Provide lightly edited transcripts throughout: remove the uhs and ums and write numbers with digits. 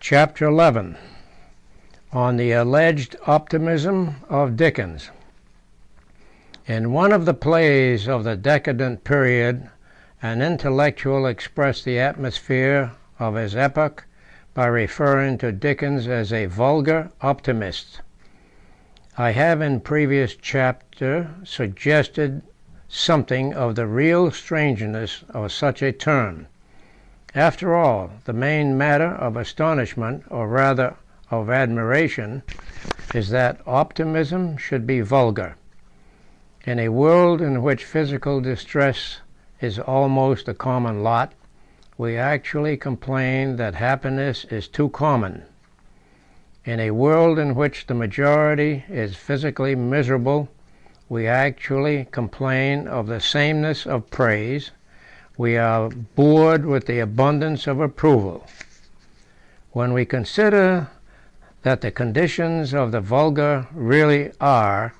Chapter 11 on the alleged optimism of Dickens. In one of the plays of the decadent period, an intellectual expressed the atmosphere of his epoch by referring to Dickens as a vulgar optimist. I have in previous chapter suggested something of the real strangeness of such a term. After all, the main matter of astonishment, or rather of admiration, is that optimism should be vulgar. In a world in which physical distress is almost a common lot, we actually complain that happiness is too common. In a world in which the majority is physically miserable, we actually complain of the sameness of praise. We are bored with the abundance of approval. When we consider that the conditions of the vulgar really are,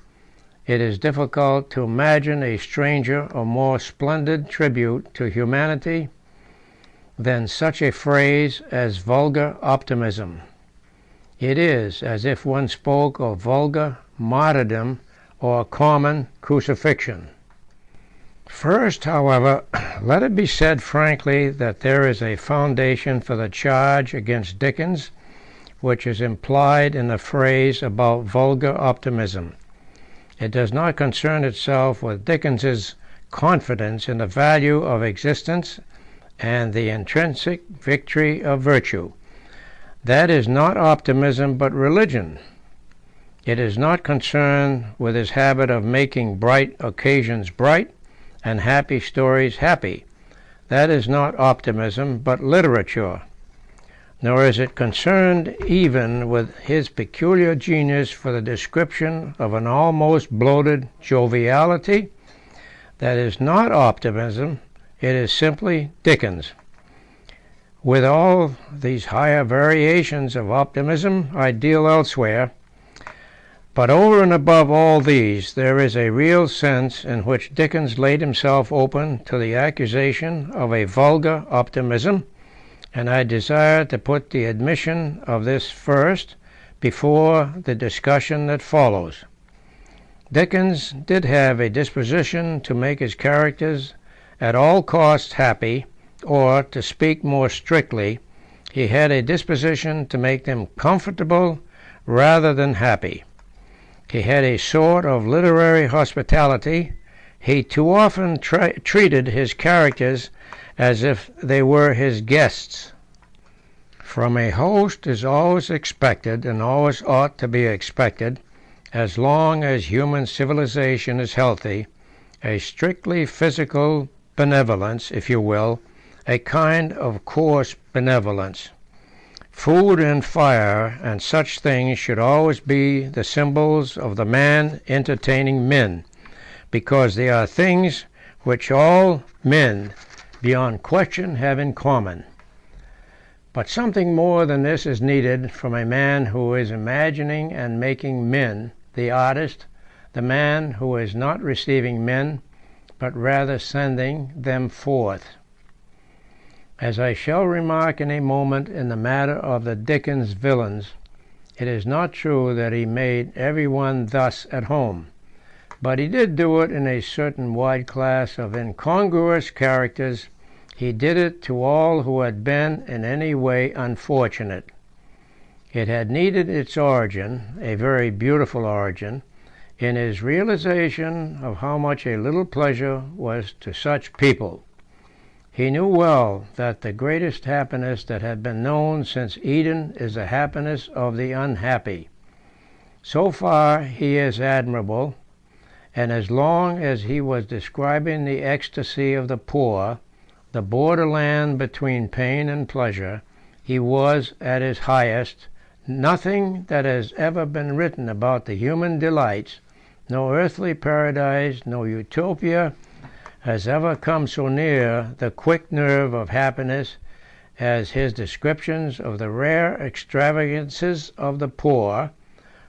it is difficult to imagine a stranger or more splendid tribute to humanity than such a phrase as vulgar optimism. It is as if one spoke of vulgar martyrdom or common crucifixion. First, however, let it be said frankly that there is a foundation for the charge against Dickens which is implied in the phrase about vulgar optimism. It does not concern itself with Dickens's confidence in the value of existence and the intrinsic victory of virtue. That is not optimism but religion. It is not concerned with his habit of making bright occasions bright and happy stories happy. That is not optimism but literature. Nor is it concerned even with his peculiar genius for the description of an almost bloated joviality. That is not optimism, it is simply Dickens. With all these higher variations of optimism I deal elsewhere, but over and above all these, there is a real sense in which Dickens laid himself open to the accusation of a vulgar optimism, and I desire to put the admission of this first before the discussion that follows. Dickens did have a disposition to make his characters at all costs happy, or, to speak more strictly, he had a disposition to make them comfortable rather than happy. He had a sort of literary hospitality. He too often treated his characters as if they were his guests. From a host is always expected, and always ought to be expected, as long as human civilization is healthy, a strictly physical benevolence, if you will, a kind of coarse benevolence. Food and fire and such things should always be the symbols of the man entertaining men, because they are things which all men, beyond question, have in common. But something more than this is needed from a man who is imagining and making men, the artist, the man who is not receiving men, but rather sending them forth. As I shall remark in a moment in the matter of the Dickens villains, it is not true that he made every one thus at home, but he did do it in a certain wide class of incongruous characters. He did it to all who had been in any way unfortunate. It had needed its origin, a very beautiful origin, in his realization of how much a little pleasure was to such people. He knew well that the greatest happiness that had been known since Eden is the happiness of the unhappy. So far he is admirable, and as long as he was describing the ecstasy of the poor, the borderland between pain and pleasure, he was at his highest. Nothing that has ever been written about the human delights, no earthly paradise, no utopia, has ever come so near the quick nerve of happiness as his descriptions of the rare extravagances of the poor,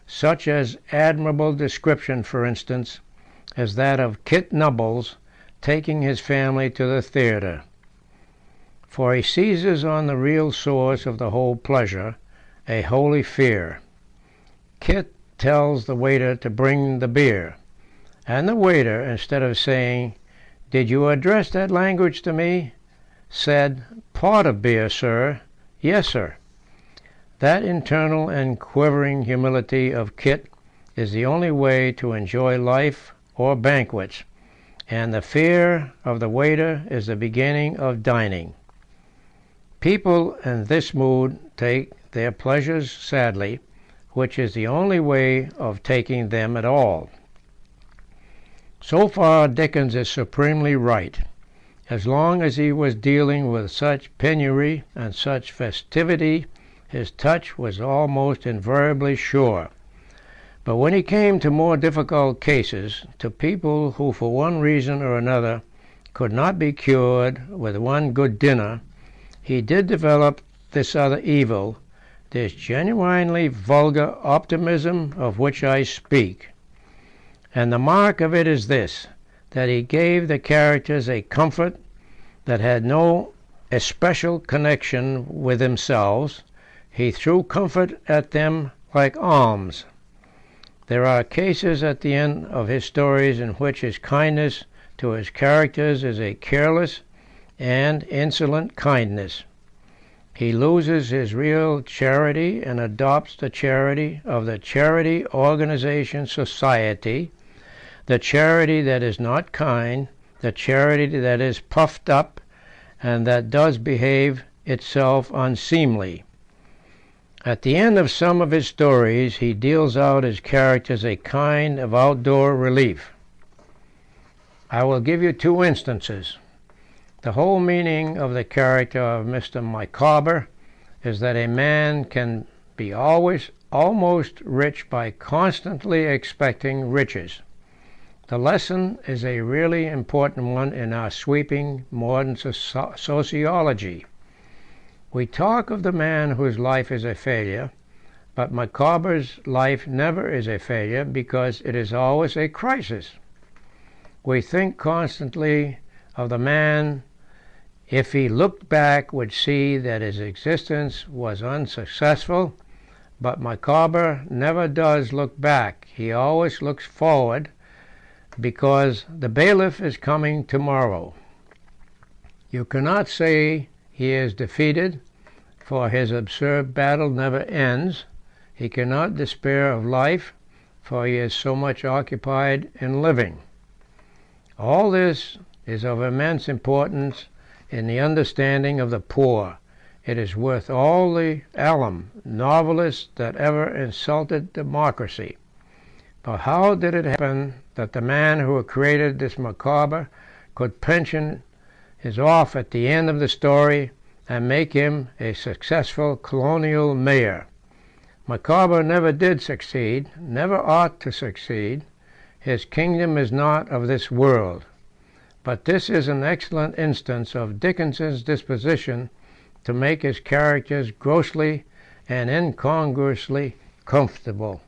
such as admirable description, for instance, as that of Kit Nubbles taking his family to the theatre. For he seizes on the real source of the whole pleasure, a holy fear. Kit tells the waiter to bring the beer, and the waiter, instead of saying, "Did you address that language to me?" said, "Pot of beer, sir." "Yes, sir." That internal and quivering humility of Kit is the only way to enjoy life or banquets, and the fear of the waiter is the beginning of dining. People in this mood take their pleasures sadly, which is the only way of taking them at all. So far Dickens is supremely right. As long as he was dealing with such penury and such festivity, his touch was almost invariably sure. But when he came to more difficult cases, to people who for one reason or another could not be cured with one good dinner, he did develop this other evil, this genuinely vulgar optimism of which I speak. And the mark of it is this, that he gave the characters a comfort that had no especial connection with themselves. He threw comfort at them like alms. There are cases at the end of his stories in which his kindness to his characters is a careless and insolent kindness. He loses his real charity and adopts the charity of the charity organization society, the charity that is not kind, the charity that is puffed up and that does behave itself unseemly. At the end of some of his stories, he deals out his characters a kind of outdoor relief. I will give you two instances. The whole meaning of the character of Mr. Micawber is that a man can be always almost rich by constantly expecting riches. The lesson is a really important one in our sweeping modern sociology. We talk of the man whose life is a failure, but Micawber's life never is a failure because it is always a crisis. We think constantly of the man, if he looked back, would see that his existence was unsuccessful, but Micawber never does look back. He always looks forward, because the bailiff is coming tomorrow. You cannot say he is defeated, for his absurd battle never ends. He cannot despair of life, for he is so much occupied in living. All this is of immense importance in the understanding of the poor. It is worth all the alum novelists that ever insulted democracy. But how did it happen that the man who created this Micawber could pension his off at the end of the story and make him a successful colonial mayor? Micawber never did succeed, never ought to succeed. His kingdom is not of this world. But this is an excellent instance of Dickens's disposition to make his characters grossly and incongruously comfortable.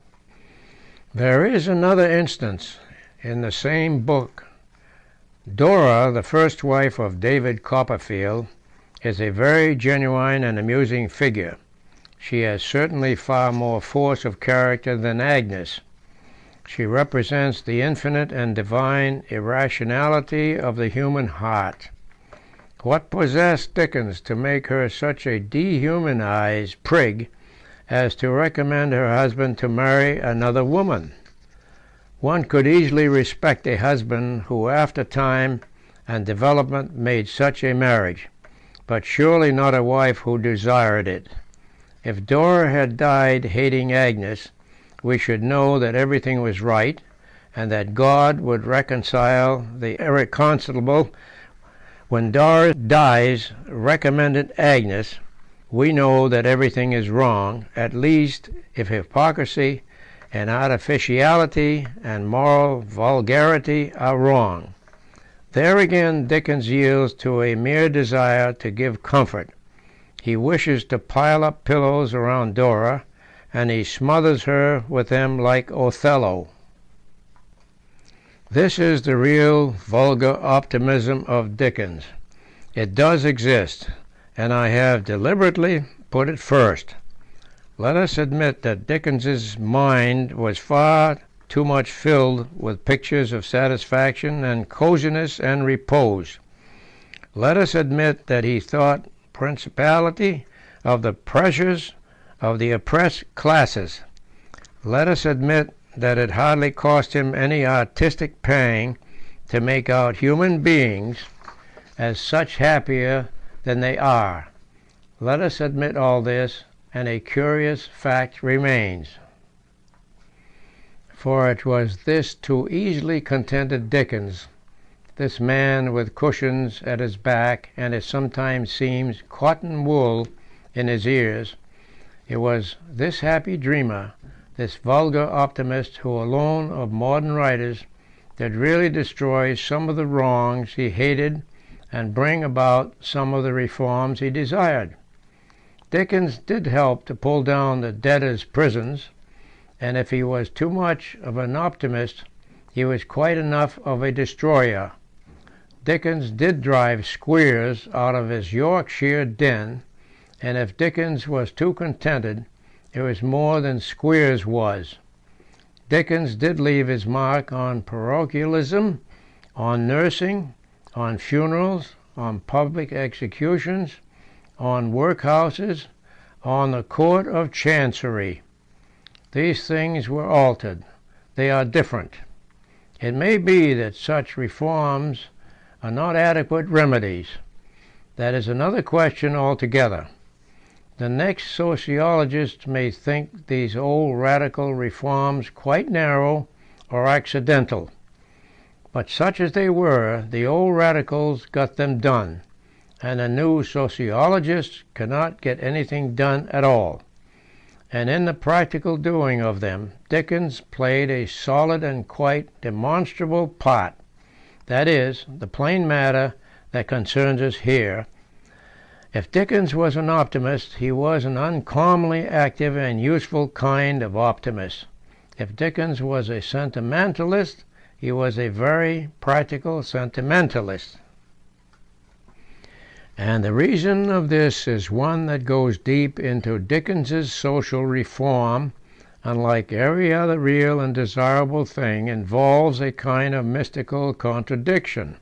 There is another instance in the same book. Dora, the first wife of David Copperfield, is a very genuine and amusing figure. She has certainly far more force of character than Agnes. She represents the infinite and divine irrationality of the human heart. What possessed Dickens to make her such a dehumanized prig as to recommend her husband to marry another woman? One could easily respect a husband who after time and development made such a marriage, but surely not a wife who desired it. If Dora had died hating Agnes, we should know that everything was right, and that God would reconcile the irreconcilable. When Dora dies recommended Agnes, we know that everything is wrong, at least if hypocrisy and artificiality and moral vulgarity are wrong. There again Dickens yields to a mere desire to give comfort. He wishes to pile up pillows around Dora, and he smothers her with them like Othello. This is the real vulgar optimism of Dickens. It does exist, and I have deliberately put it first. Let us admit that Dickens's mind was far too much filled with pictures of satisfaction and coziness and repose. Let us admit that he thought principally of the pressures of the oppressed classes. Let us admit that it hardly cost him any artistic pang to make out human beings as such happier than they are. Let us admit all this, and a curious fact remains. For it was this too easily contented Dickens, this man with cushions at his back and, it sometimes seems, cotton wool in his ears, it was this happy dreamer, this vulgar optimist, who alone of modern writers did really destroy some of the wrongs he hated and bring about some of the reforms he desired. Dickens did help to pull down the debtors' prisons, and if he was too much of an optimist, he was quite enough of a destroyer. Dickens did drive Squeers out of his Yorkshire den, and if Dickens was too contented, it was more than Squeers was. Dickens did leave his mark on parochialism, on nursing, on funerals, on public executions, on workhouses, on the Court of Chancery. These things were altered. They are different. It may be that such reforms are not adequate remedies. That is another question altogether. The next sociologist may think these old radical reforms quite narrow or accidental. But such as they were, the old radicals got them done, and the new sociologists cannot get anything done at all. And in the practical doing of them, Dickens played a solid and quite demonstrable part. That is, the plain matter that concerns us here. If Dickens was an optimist, he was an uncommonly active and useful kind of optimist. If Dickens was a sentimentalist, he was a very practical sentimentalist. And the reason of this is one that goes deep into Dickens's social reform, and like every other real and desirable thing, involves a kind of mystical contradiction.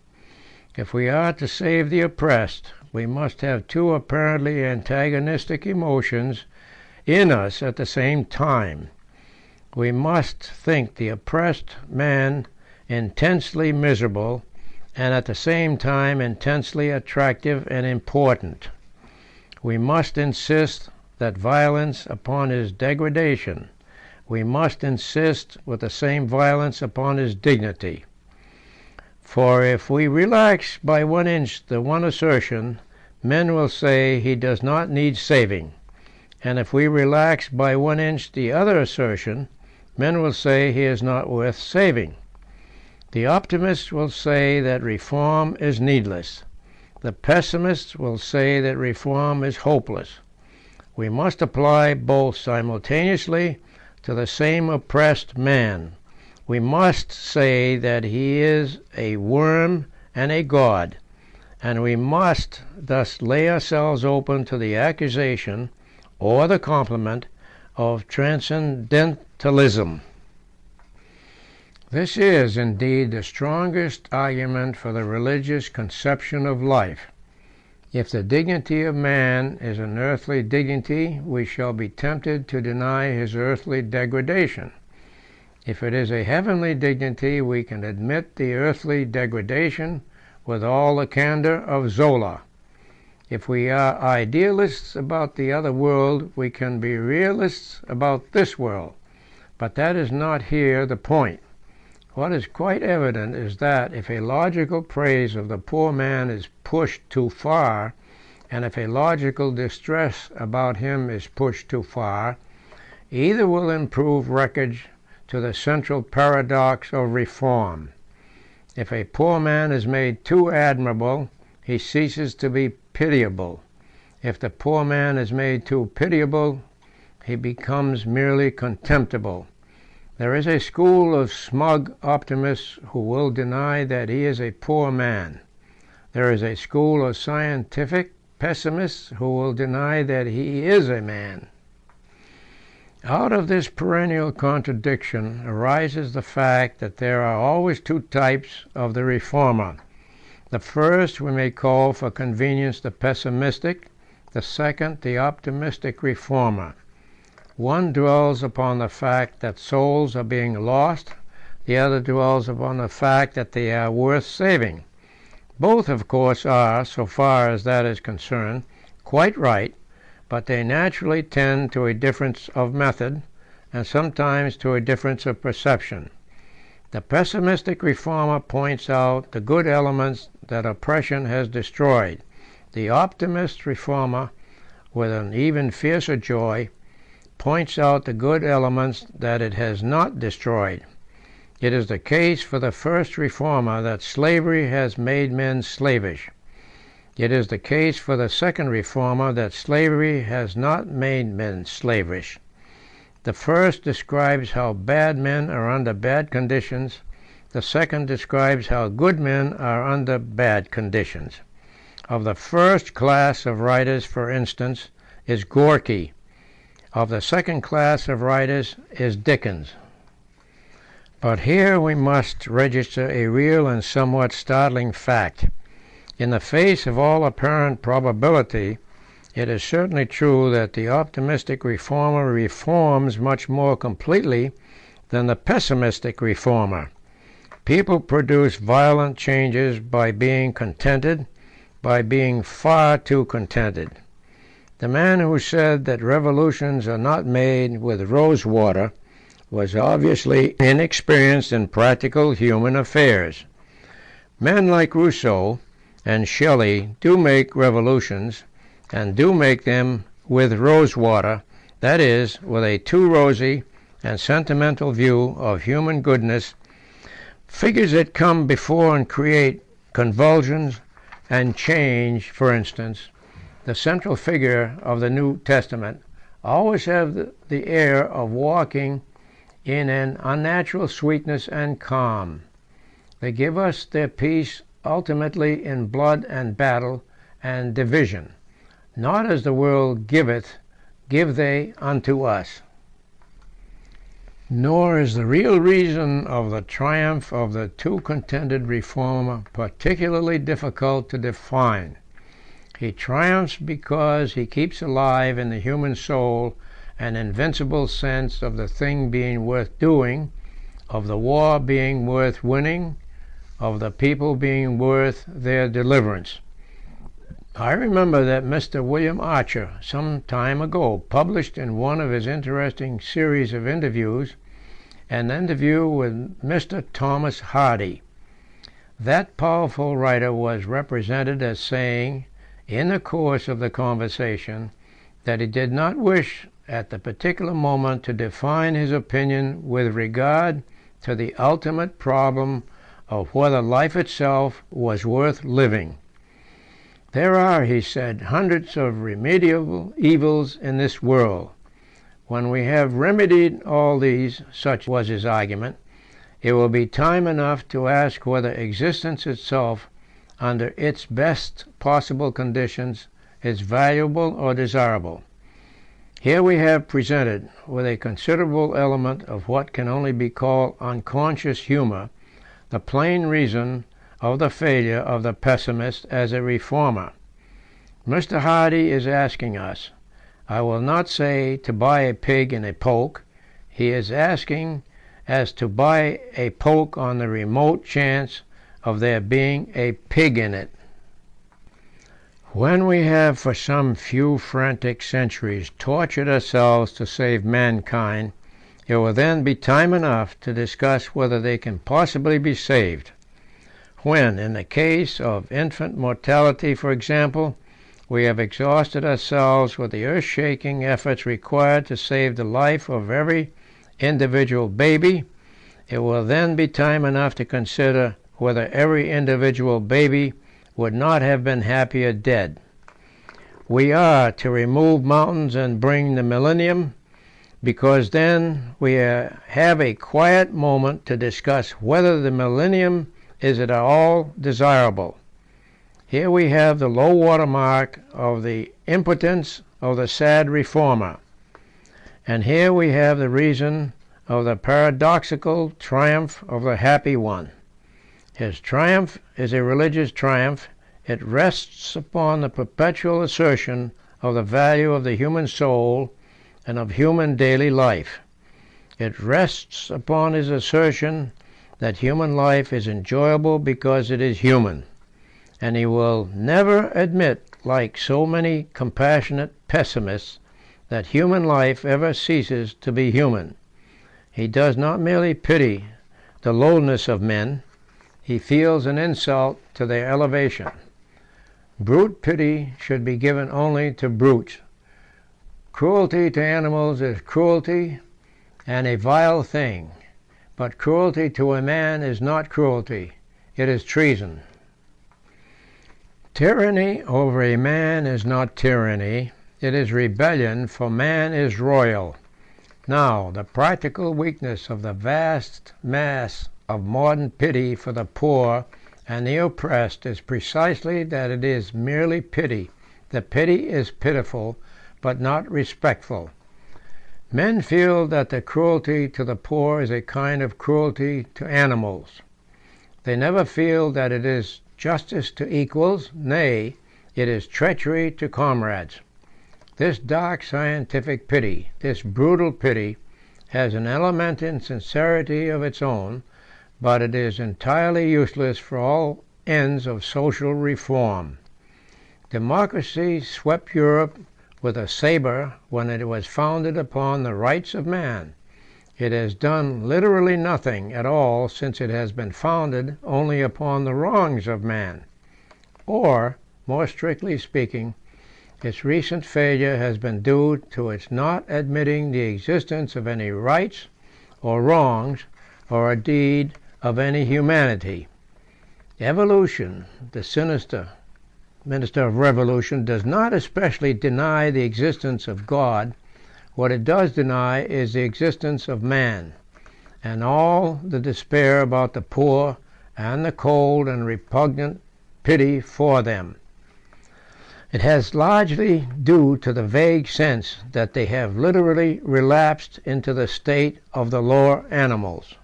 If we are to save the oppressed, we must have two apparently antagonistic emotions in us at the same time. We must think the oppressed man intensely miserable, and at the same time intensely attractive and important. We must insist that violence upon his degradation. We must insist with the same violence upon his dignity. For if we relax by 1 inch the one assertion, men will say he does not need saving, and if we relax by 1 inch the other assertion, men will say he is not worth saving. The optimist will say that reform is needless. The pessimist will say that reform is hopeless. We must apply both simultaneously to the same oppressed man. We must say that he is a worm and a god, and we must thus lay ourselves open to the accusation or the compliment of transcendentalism. This is, indeed, the strongest argument for the religious conception of life. If the dignity of man is an earthly dignity, we shall be tempted to deny his earthly degradation. If it is a heavenly dignity, we can admit the earthly degradation with all the candour of Zola. If we are idealists about the other world, we can be realists about this world. But that is not here the point. What is quite evident is that if a logical praise of the poor man is pushed too far, and if a logical distress about him is pushed too far, either will improve wreckage to the central paradox of reform. If a poor man is made too admirable, he ceases to be pitiable. If the poor man is made too pitiable, he becomes merely contemptible. There is a school of smug optimists who will deny that he is a poor man. There is a school of scientific pessimists who will deny that he is a man. Out of this perennial contradiction arises the fact that there are always two types of the reformer. The first we may call for convenience the pessimistic, the second the optimistic reformer. One dwells upon the fact that souls are being lost, the other dwells upon the fact that they are worth saving. Both, of course, are, so far as that is concerned, quite right, but they naturally tend to a difference of method, and sometimes to a difference of perception. The pessimistic reformer points out the good elements that oppression has destroyed. The optimist reformer, with an even fiercer joy, points out the good elements that it has not destroyed. It is the case for the first reformer that slavery has made men slavish. It is the case for the second reformer that slavery has not made men slavish. The first describes how bad men are under bad conditions. The second describes how good men are under bad conditions. Of the first class of writers, for instance, is Gorky. Of the second class of writers is Dickens. But here we must register a real and somewhat startling fact. In the face of all apparent probability, it is certainly true that the optimistic reformer reforms much more completely than the pessimistic reformer. People produce violent changes by being contented, by being far too contented. The man who said that revolutions are not made with rose water was obviously inexperienced in practical human affairs. Men like Rousseau and Shelley do make revolutions, and do make them with rose water, that is, with a too rosy and sentimental view of human goodness. Figures that come before and create convulsions and change, for instance, the central figure of the New Testament, always have the air of walking in an unnatural sweetness and calm. They give us their peace ultimately in blood and battle and division. Not as the world giveth, give they unto us. Nor is the real reason of the triumph of the too contented reformer particularly difficult to define. He triumphs because he keeps alive in the human soul an invincible sense of the thing being worth doing, of the war being worth winning, of the people being worth their deliverance. I remember that Mr. William Archer, some time ago, published in one of his interesting series of interviews an interview with Mr. Thomas Hardy. That powerful writer was represented as saying, in the course of the conversation, that he did not wish at the particular moment to define his opinion with regard to the ultimate problem of whether life itself was worth living. There are, he said, hundreds of remediable evils in this world. When we have remedied all these, such was his argument, it will be time enough to ask whether existence itself, under its best possible conditions, is valuable or desirable. Here we have presented, with a considerable element of what can only be called unconscious humor, the plain reason of the failure of the pessimist as a reformer. Mr. Hardy is asking us, I will not say to buy a pig in a poke, he is asking as to buy a poke on the remote chance of there being a pig in it. When we have for some few frantic centuries tortured ourselves to save mankind, it will then be time enough to discuss whether they can possibly be saved. When, in the case of infant mortality, for example, we have exhausted ourselves with the earth-shaking efforts required to save the life of every individual baby, it will then be time enough to consider whether every individual baby would not have been happier dead. We are to remove mountains and bring the millennium, because then we have a quiet moment to discuss whether the millennium is at all desirable. Here we have the low water mark of the impotence of the sad reformer. And here we have the reason of the paradoxical triumph of the happy one. His triumph is a religious triumph. It rests upon the perpetual assertion of the value of the human soul and of human daily life. It rests upon his assertion that human life is enjoyable because it is human. And he will never admit, like so many compassionate pessimists, that human life ever ceases to be human. He does not merely pity the lowness of men, he feels an insult to their elevation. Brute pity should be given only to brutes. Cruelty to animals is cruelty and a vile thing, but cruelty to a man is not cruelty, it is treason. Tyranny over a man is not tyranny, it is rebellion, for man is royal. Now, the practical weakness of the vast mass of modern pity for the poor and the oppressed is precisely that it is merely pity. The pity is pitiful, but not respectful. Men feel that the cruelty to the poor is a kind of cruelty to animals. They never feel that it is justice to equals, nay, it is treachery to comrades. This dark scientific pity, this brutal pity, has an element in sincerity of its own, but it is entirely useless for all ends of social reform. Democracy swept Europe with a sabre when it was founded upon the rights of man. It has done literally nothing at all since it has been founded only upon the wrongs of man. Or, more strictly speaking, its recent failure has been due to its not admitting the existence of any rights or wrongs, or indeed of any humanity. Evolution, the sinister minister of revolution, does not especially deny the existence of God. What it does deny is the existence of man, and all the despair about the poor and the cold and repugnant pity for them. It has largely due to the vague sense that they have literally relapsed into the state of the lower animals.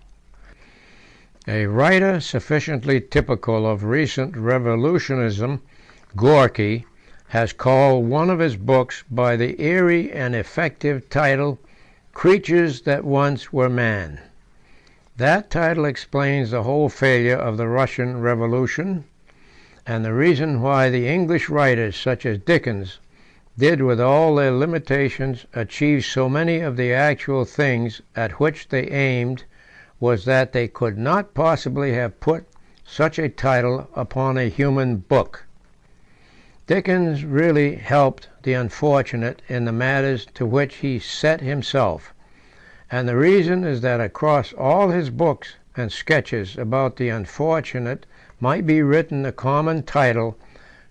A writer sufficiently typical of recent revolutionism, Gorky, has called one of his books by the eerie and effective title, Creatures That Once Were Man. That title explains the whole failure of the Russian Revolution, and the reason why the English writers, such as Dickens, did with all their limitations achieve so many of the actual things at which they aimed, was that they could not possibly have put such a title upon a human book. Dickens really helped the unfortunate in the matters to which he set himself, and the reason is that across all his books and sketches about the unfortunate might be written the common title,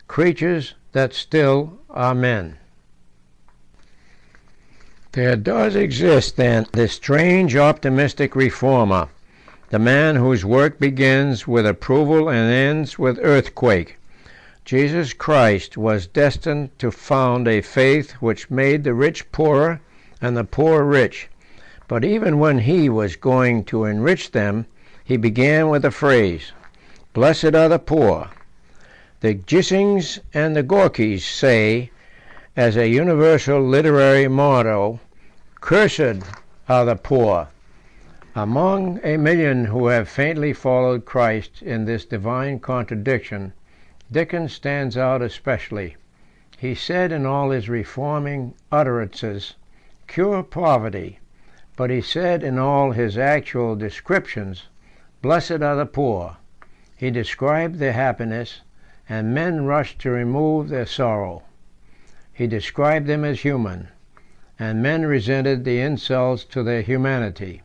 Creatures That Still Are Men. There does exist, then, this strange optimistic reformer, the man whose work begins with approval and ends with earthquake. Jesus Christ was destined to found a faith which made the rich poorer and the poor rich, but even when he was going to enrich them, he began with the phrase, "Blessed are the poor." The Gissings and the Gorkys say, as a universal literary motto, "Cursed are the poor." Among a million who have faintly followed Christ in this divine contradiction, Dickens stands out especially. He said in all his reforming utterances, "Cure poverty," but he said in all his actual descriptions, "Blessed are the poor." He described their happiness, and men rushed to remove their sorrow. He described them as human, and men resented the insults to their humanity.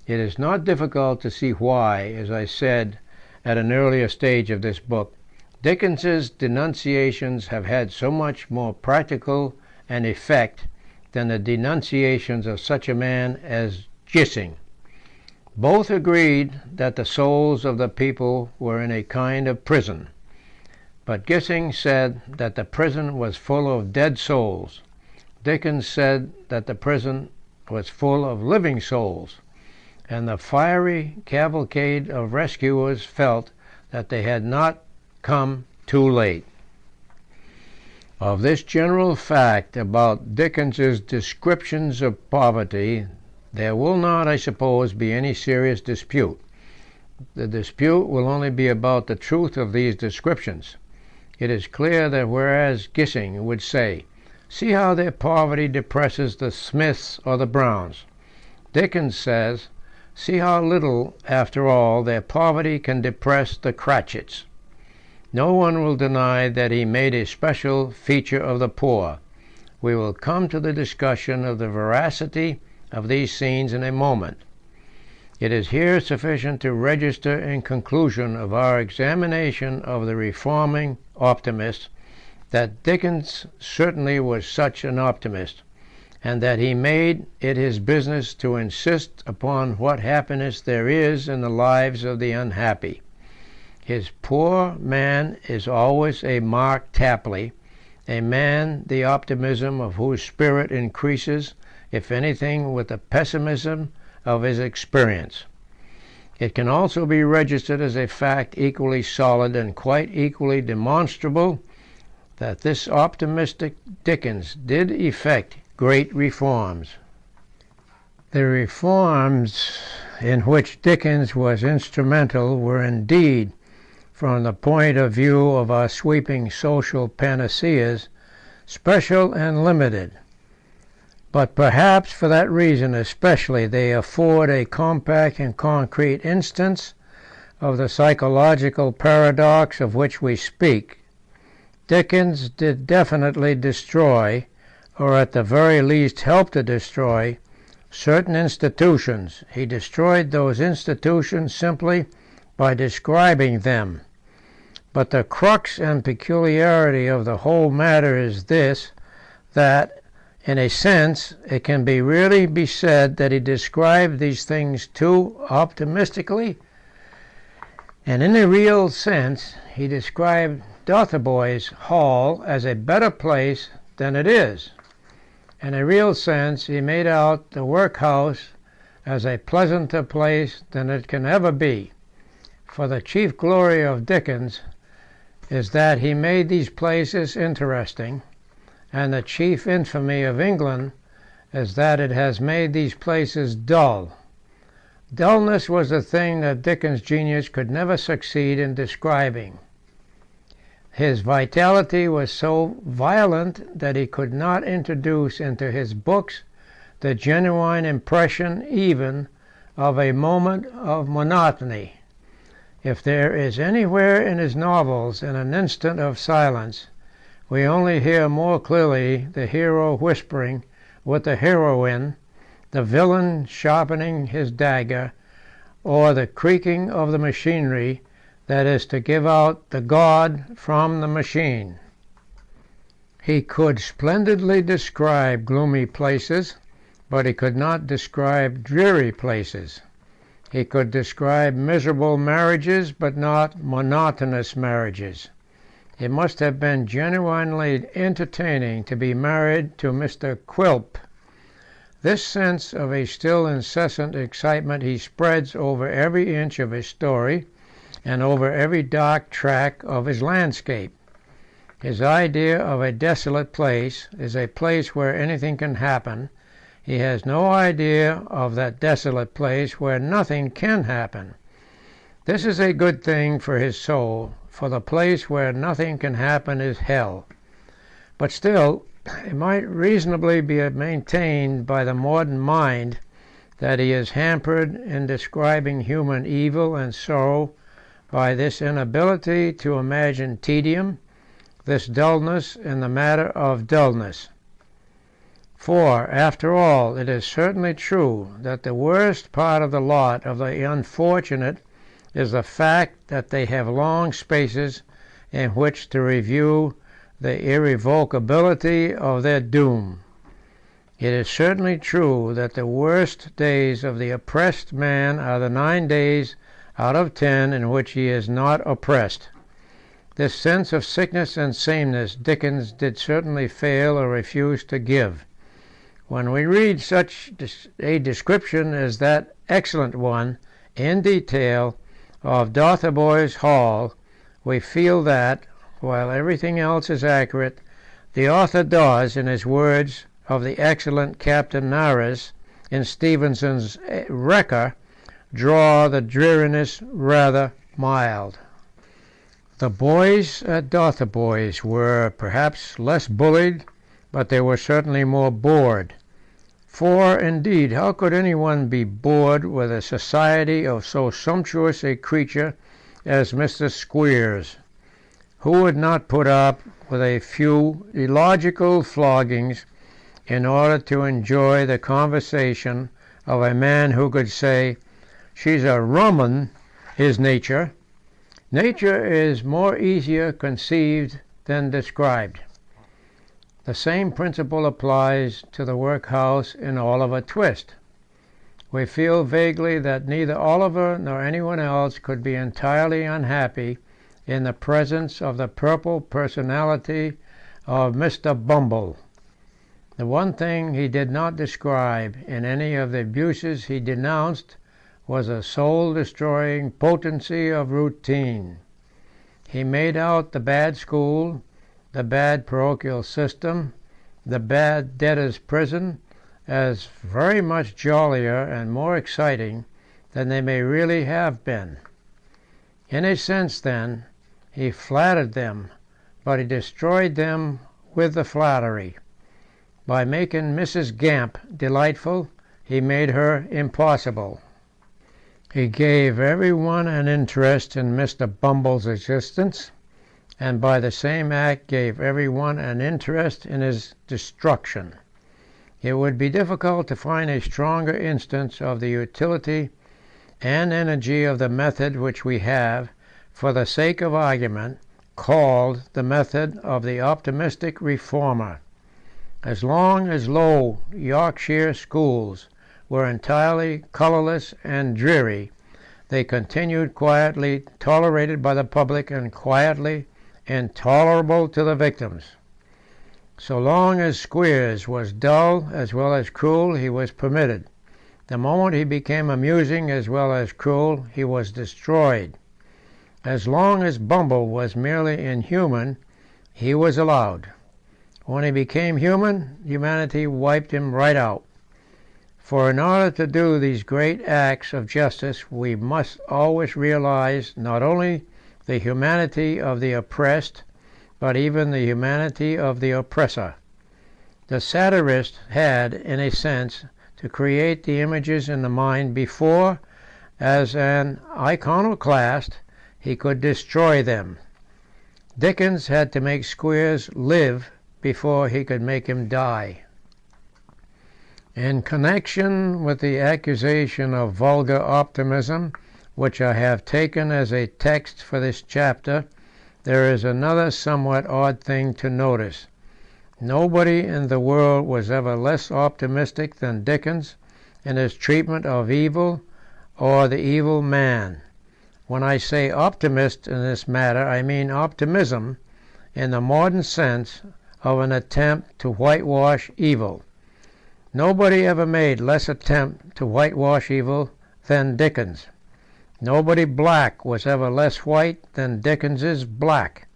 It is not difficult to see why, as I said at an earlier stage of this book, Dickens's denunciations have had so much more practical an effect than the denunciations of such a man as Gissing. Both agreed that the souls of the people were in a kind of prison, but Gissing said that the prison was full of dead souls. Dickens said that the prison was full of living souls, and the fiery cavalcade of rescuers felt that they had not come too late. Of this general fact about Dickens's descriptions of poverty, there will not, I suppose, be any serious dispute. The dispute will only be about the truth of these descriptions. It is clear that whereas Gissing would say, "See how their poverty depresses the Smiths or the Browns," Dickens says, "See how little, after all, their poverty can depress the Cratchits." No one will deny that he made a special feature of the poor. We will come to the discussion of the veracity of these scenes in a moment. It is here sufficient to register in conclusion of our examination of the reforming optimist that Dickens certainly was such an optimist, and that he made it his business to insist upon what happiness there is in the lives of the unhappy. His poor man is always a Mark Tapley, a man the optimism of whose spirit increases, if anything, with the pessimism of his experience. It can also be registered as a fact equally solid and quite equally demonstrable that this optimistic Dickens did effect great reforms. The reforms in which Dickens was instrumental were indeed, from the point of view of our sweeping social panaceas, special and limited. But perhaps for that reason especially they afford a compact and concrete instance of the psychological paradox of which we speak. Dickens did definitely destroy, or at the very least help to destroy, certain institutions. He destroyed those institutions simply by describing them. But the crux and peculiarity of the whole matter is this, that in a sense, it can really be said that he described these things too optimistically, and in a real sense, he described Dotheboys Hall as a better place than it is. In a real sense, he made out the workhouse as a pleasanter place than it can ever be. For the chief glory of Dickens is that he made these places interesting, and the chief infamy of England is that it has made these places dull. Dullness was the thing that Dickens' genius could never succeed in describing. His vitality was so violent that he could not introduce into his books the genuine impression even of a moment of monotony. If there is anywhere in his novels an instant of silence, we only hear more clearly the hero whispering with the heroine, the villain sharpening his dagger, or the creaking of the machinery that is to give out the god from the machine. He could splendidly describe gloomy places, but he could not describe dreary places. He could describe miserable marriages, but not monotonous marriages. It must have been genuinely entertaining to be married to Mr. Quilp. This sense of a still incessant excitement he spreads over every inch of his story and over every dark track of his landscape. His idea of a desolate place is a place where anything can happen. He has no idea of that desolate place where nothing can happen. This is a good thing for his soul, for the place where nothing can happen is hell. But still, it might reasonably be maintained by the modern mind that he is hampered in describing human evil and sorrow by this inability to imagine tedium, this dullness in the matter of dullness. For, after all, it is certainly true that the worst part of the lot of the unfortunate is the fact that they have long spaces in which to review the irrevocability of their doom. It is certainly true that the worst days of the oppressed man are the 9 days out of 10 in which he is not oppressed. This sense of sickness and sameness Dickens did certainly fail or refuse to give. When we read such a description as that excellent one, in detail, of Dotheboys Hall, we feel that, while everything else is accurate, the author does, in his words of the excellent Captain Nares in Stevenson's Wrecker, draw the dreariness rather mild. The boys at Dotheboys were perhaps less bullied, but they were certainly more bored. For, indeed, how could anyone be bored with the society of so sumptuous a creature as Mr. Squeers? Who would not put up with a few illogical floggings in order to enjoy the conversation of a man who could say, "She's a rum 'un, is nature"? Nature is more easier conceived than described. The same principle applies to the workhouse in Oliver Twist. We feel vaguely that neither Oliver nor anyone else could be entirely unhappy in the presence of the purple personality of Mr. Bumble. The one thing he did not describe in any of the abuses he denounced was the soul-destroying potency of routine. He made out the bad school, the bad parochial system, the bad debtors' prison, as very much jollier and more exciting than they may really have been. In a sense, then, he flattered them, but he destroyed them with the flattery. By making Mrs. Gamp delightful, he made her impossible. He gave every one an interest in Mr. Bumble's existence, and by the same act gave every one an interest in his destruction. It would be difficult to find a stronger instance of the utility and energy of the method which we have, for the sake of argument, called the method of the optimistic reformer. As long as low Yorkshire schools were entirely colourless and dreary, they continued quietly tolerated by the public and quietly intolerable to the victims. So long as Squeers was dull as well as cruel, he was permitted. The moment he became amusing as well as cruel, he was destroyed. As long as Bumble was merely inhuman, he was allowed. When he became human, humanity wiped him right out. For in order to do these great acts of justice, we must always realize not only the humanity of the oppressed, but even the humanity of the oppressor. The satirist had, in a sense, to create the images in the mind before, as an iconoclast, he could destroy them. Dickens had to make Squeers live before he could make him die. In connection with the accusation of vulgar optimism, which I have taken as a text for this chapter, there is another somewhat odd thing to notice. Nobody in the world was ever less optimistic than Dickens in his treatment of evil or the evil man. When I say optimist in this matter, I mean optimism in the modern sense of an attempt to whitewash evil. Nobody ever made less attempt to whitewash evil than Dickens. Nobody black was ever less white than Dickens's black.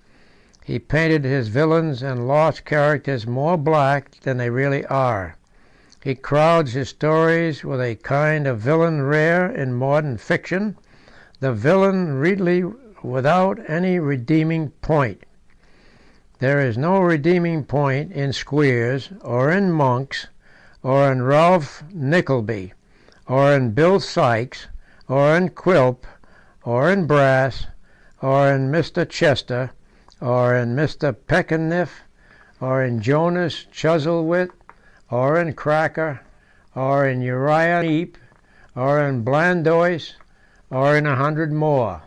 He painted his villains and lost characters more black than they really are. He crowds his stories with a kind of villain rare in modern fiction, the villain really without any redeeming point. There is no redeeming point in Squeers, or in Monks, or in Ralph Nickleby, or in Bill Sykes, or in Quilp, or in Brass, or in Mr. Chester, or in Mr. Peckiniff, or in Jonas Chuzzlewit, or in Cracker, or in Uriah Heep, or in Blandois, or in 100 more.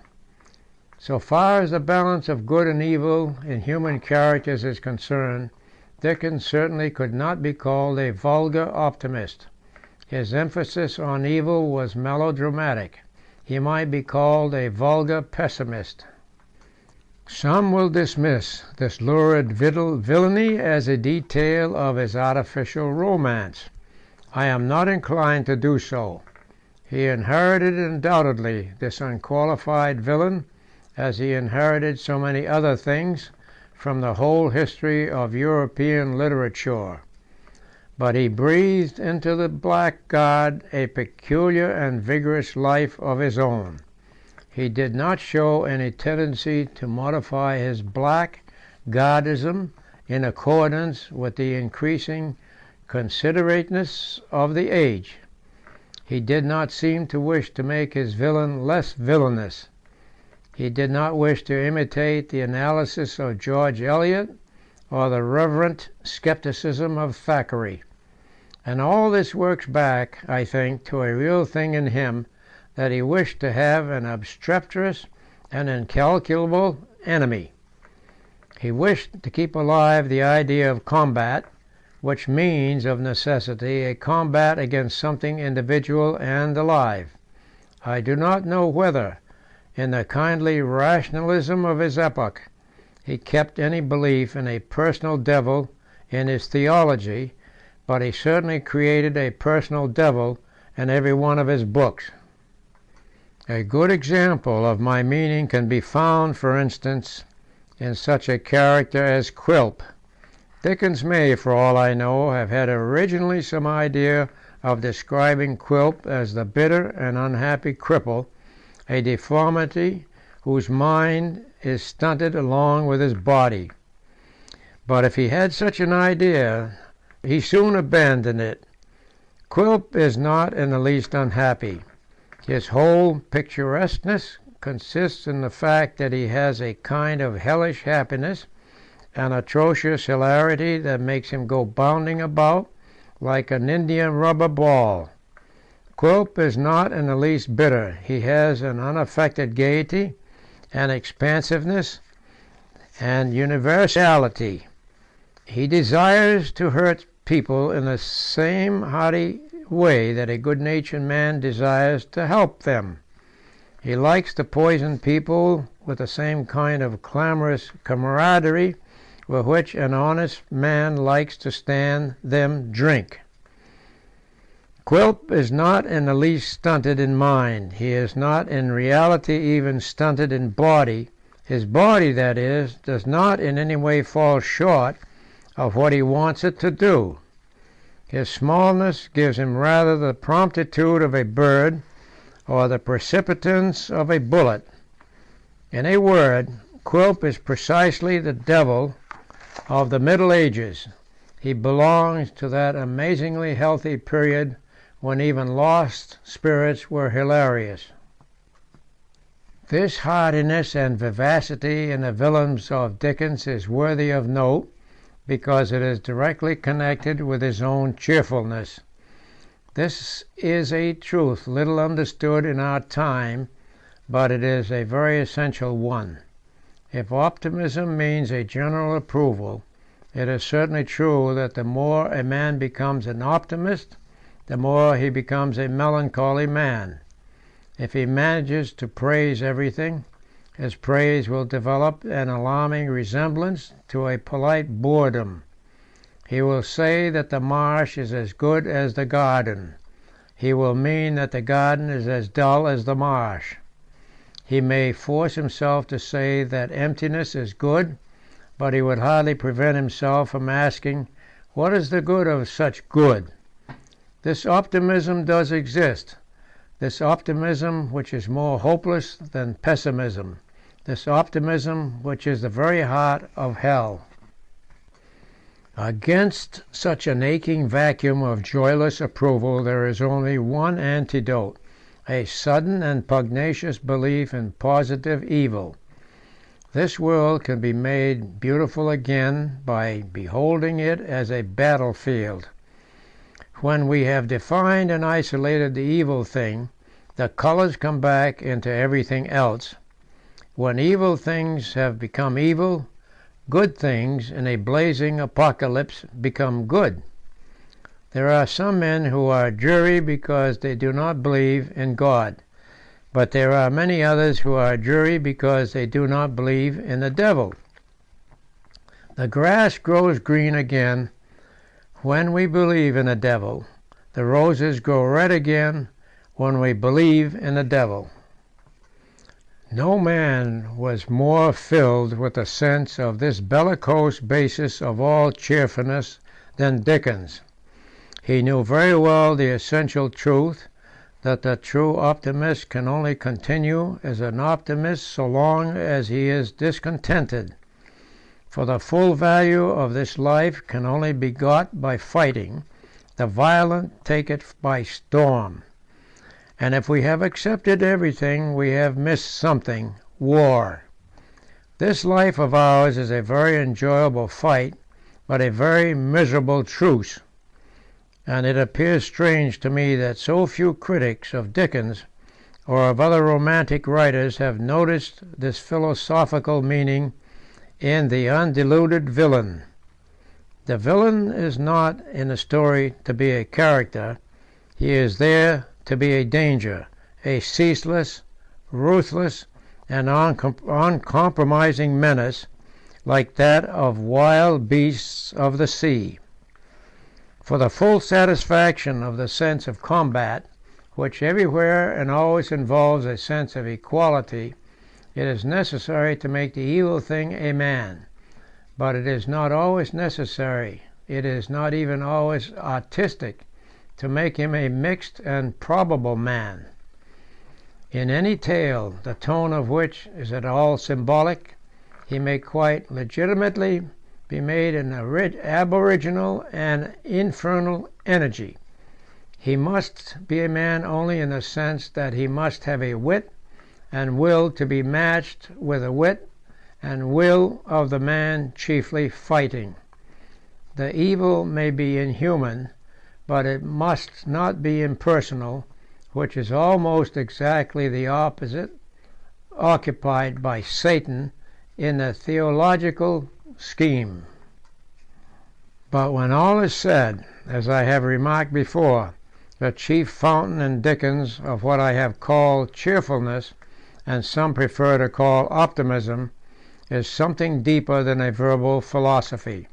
So far as the balance of good and evil in human characters is concerned, Dickens certainly could not be called a vulgar optimist. His emphasis on evil was melodramatic. He might be called a vulgar pessimist. Some will dismiss this lurid villainy as a detail of his artificial romance. I am not inclined to do so. He inherited undoubtedly this unqualified villain, as he inherited so many other things from the whole history of European literature. But he breathed into the blackguard a peculiar and vigorous life of his own. He did not show any tendency to modify his blackguardism in accordance with the increasing considerateness of the age. He did not seem to wish to make his villain less villainous. He did not wish to imitate the analysis of George Eliot or the reverent scepticism of Thackeray. And all this works back, I think, to a real thing in him, that he wished to have an obstreperous and incalculable enemy. He wished to keep alive the idea of combat, which means of necessity a combat against something individual and alive. I do not know whether, in the kindly rationalism of his epoch, he kept any belief in a personal devil in his theology, but he certainly created a personal devil in every one of his books. A good example of my meaning can be found, for instance, in such a character as Quilp. Dickens may, for all I know, have had originally some idea of describing Quilp as the bitter and unhappy cripple, a deformity whose mind is stunted along with his body. But if he had such an idea, he soon abandoned it. Quilp is not in the least unhappy. His whole picturesqueness consists in the fact that he has a kind of hellish happiness, an atrocious hilarity that makes him go bounding about like an Indian rubber ball. Quilp is not in the least bitter. He has an unaffected gaiety, an expansiveness, and universality. He desires to hurt people in the same hearty way that a good-natured man desires to help them. He likes to poison people with the same kind of clamorous camaraderie with which an honest man likes to stand them drink. Quilp is not in the least stunted in mind. He is not in reality even stunted in body. His body, that is, does not in any way fall short of what he wants it to do. His smallness gives him rather the promptitude of a bird or the precipitance of a bullet. In a word, Quilp is precisely the devil of the Middle Ages. He belongs to that amazingly healthy period when even lost spirits were hilarious. This hardiness and vivacity in the villains of Dickens is worthy of note, because it is directly connected with his own cheerfulness. This is a truth little understood in our time, but it is a very essential one. If optimism means a general approval, it is certainly true that the more a man becomes an optimist, the more he becomes a melancholy man. If he manages to praise everything, his praise will develop an alarming resemblance to a polite boredom. He will say that the marsh is as good as the garden. He will mean that the garden is as dull as the marsh. He may force himself to say that emptiness is good, but he would hardly prevent himself from asking, what is the good of such good? This optimism does exist, this optimism which is more hopeless than pessimism, this optimism which is the very heart of hell. Against such an aching vacuum of joyless approval there is only one antidote, a sudden and pugnacious belief in positive evil. This world can be made beautiful again by beholding it as a battlefield. When we have defined and isolated the evil thing, the colors come back into everything else. When evil things have become evil, good things in a blazing apocalypse become good. There are some men who are jury because they do not believe in God, but there are many others who are jury because they do not believe in the devil. The grass grows green again when we believe in the devil. the roses grow red again when we believe in the devil. No man was more filled with a sense of this bellicose basis of all cheerfulness than Dickens. He knew very well the essential truth that the true optimist can only continue as an optimist so long as he is discontented. For the full value of this life can only be got by fighting. The violent take it by storm. And if we have accepted everything, we have missed something: war. This life of ours is a very enjoyable fight, but a very miserable truce. And it appears strange to me that so few critics of Dickens or of other romantic writers have noticed this philosophical meaning in the undiluted villain. The villain is not in the story to be a character. He is there to be a danger, a ceaseless, ruthless, and uncompromising menace, like that of wild beasts of the sea. For the full satisfaction of the sense of combat, which everywhere and always involves a sense of equality, it is necessary to make the evil thing a man. But it is not always necessary, it is not even always artistic, to make him a mixed and probable man. In any tale, the tone of which is at all symbolic, he may quite legitimately be made an aboriginal and infernal energy. He must be a man only in the sense that he must have a wit and will to be matched with the wit and will of the man chiefly fighting. The evil may be inhuman, but it must not be impersonal, which is almost exactly the opposite occupied by Satan in the theological scheme. But when all is said, as I have remarked before, the chief fountain in Dickens of what I have called cheerfulness, and some prefer to call optimism, is something deeper than a verbal philosophy.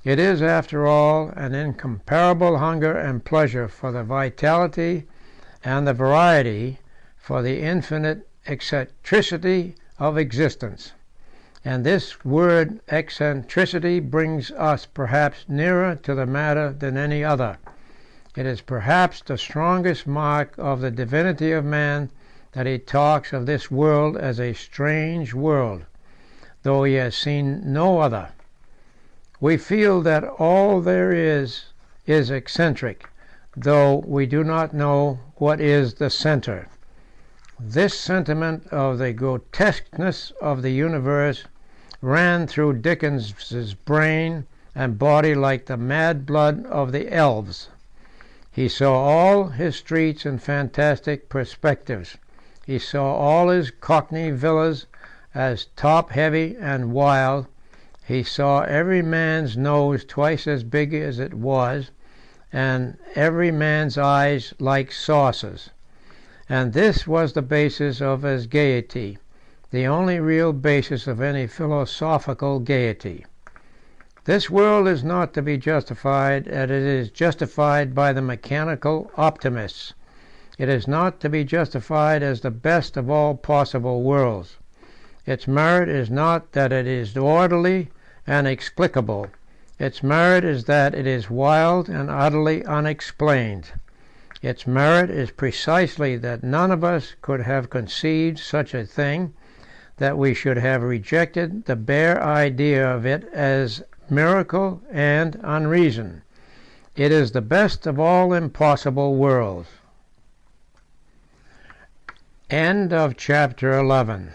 It is, after all, an incomparable hunger and pleasure for the vitality and the variety, for the infinite eccentricity of existence. And this word eccentricity brings us perhaps nearer to the matter than any other. It is perhaps the strongest mark of the divinity of man that he talks of this world as a strange world, though he has seen no other. We feel that all there is eccentric, though we do not know what is the centre. This sentiment of the grotesqueness of the universe ran through Dickens's brain and body like the mad blood of the elves. He saw all his streets in fantastic perspectives. He saw all his Cockney villas as top-heavy and wild. He saw every man's nose twice as big as it was, and every man's eyes like saucers. And this was the basis of his gaiety, the only real basis of any philosophical gaiety. This world is not to be justified as it is justified by the mechanical optimists. It is not to be justified as the best of all possible worlds. Its merit is not that it is orderly and explicable. Its merit is that it is wild and utterly unexplained. Its merit is precisely that none of us could have conceived such a thing, that we should have rejected the bare idea of it as miracle and unreason. It is the best of all impossible worlds. End of chapter 11.